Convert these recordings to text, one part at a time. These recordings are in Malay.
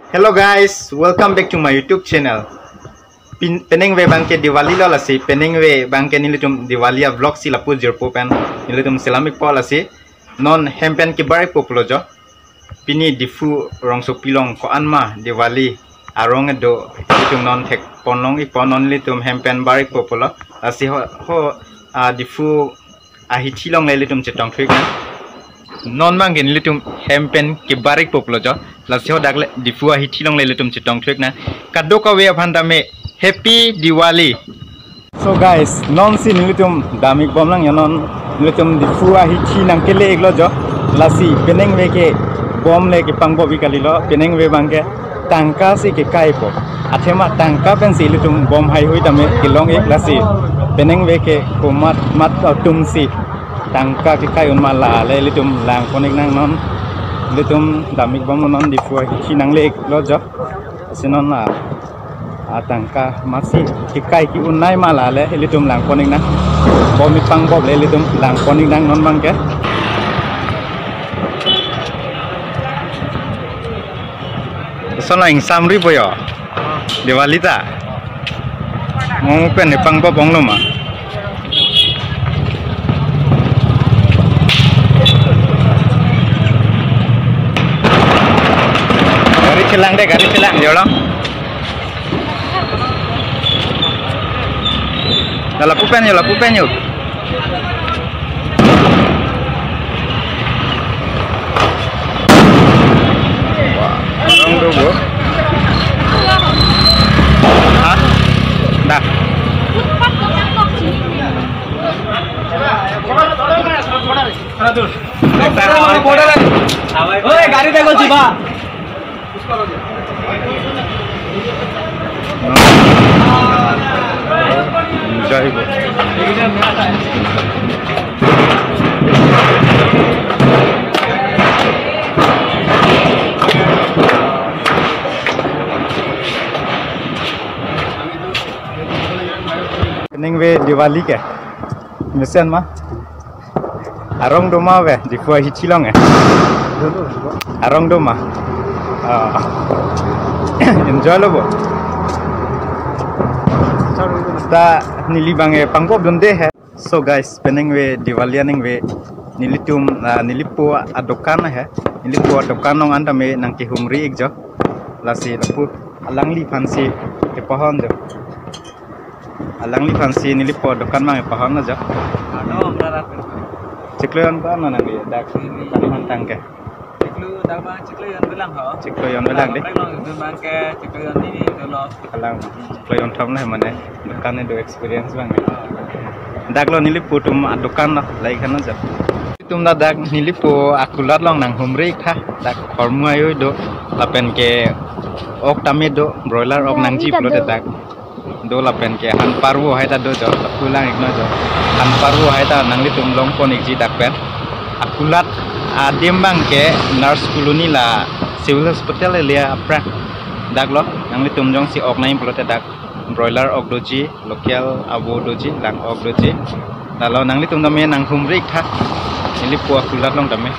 Hello guys, welcome back to my YouTube channel. Peneng we bangke Diwali lo lasi, peneng we bangke nilitum Diwali vlog si lapu jerpo pen nilitum Islamic po lasi non hempen ke barai populojo. Pini difu rong so pilong ko anma Diwali arong do nilitum non hek ponlong ipon non nilitum hempen barai populo lasi ho difu ahitilong nilitum cetong trik non mangke nilitum hempen ke barai populojo lasi ho dagle difu ahitilong nilitum cetong trik na kadoka we apandame Happy Diwali. So guys, non si nilitum damik bom lang non nilitum difu ahichi nang kele eglo jo lasi peneng we ke bom le ke pangbo bi kalilo peneng we bangke tangka si ke kai po athema tangka pen si nilitum bom hai hui tame kilong ek lasi peneng we ke komat mat tum si tangka ke kai un mala le nilitum lang konek nang non nilitum damik bom non difu ahichi nang le eglo jo sinon la tangka masih kikai ki unai malale elitum lang koning nang bomi pang bob elitum lang koning nang non bangke sono ing samri boyo Diwali ta mau pen pang bob bong loma gari celang jolong lapu pen yuk. Wah, orang dulu. Hah? Dah. ओए गाड़ी देखो जीवा Enjoy bro. Kening we Diwali ke mesen mah arong doma we di fuah hicilong arong doma enjoy lo bo ta nili bange pangbo donde hai. So guys, peneng we Diwali aning we nilitum nilipu adokan hai nilipu adokan nong anda me nang ke humri ekjo lasi lapu alangli fansi ke pohon jo alangli fansi nilipu adokan mang pohon na jo ano merarat cikloyon ba na nang dak kan tangke ciklu dak bang cikloyon bilang ho cikloyon bilang deh itu bang ke cikloyon ini dulu alang cikloyon thom na mane dokan do experience bang dak lo nilipu tum adokan na lai kan jo tum na dak nilipu akulat long nang humri kha dak hormu ayo do lapen ke ok tame do broiler ok nang jip lo dak do lapen ke han parwo hai ta do jo pulang ikno jo han parwo hai ta nang li tum long kon ikji dak pen akulat adem bang ke nurse koloni la civil hospital lia apra dak lo nang li tum jong si ok nai plote dak broiler ok doji local abo doji lang ok doji lalu nang li tum dame nang humri kha ini pu akulat long dame.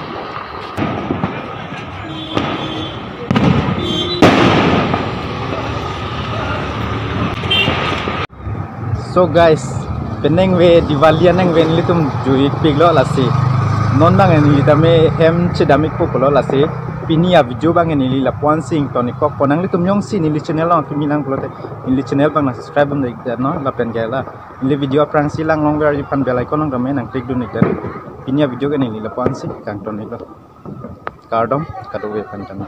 So guys, peneng we Diwali aneng we nilitum juik piglo lasi non bang ni tame hem chedamik populo lasi pini ya video bang ni la puan sing toni kok ponang litum yong si ni channel long kimilang plote ni channel bang na subscribe bang dik no la pen gela ni video prang silang long ber pan bel icon nong dame nang klik dun dik pini ya video ke ni la puan sing kang toni lo kardom kadu we pan tan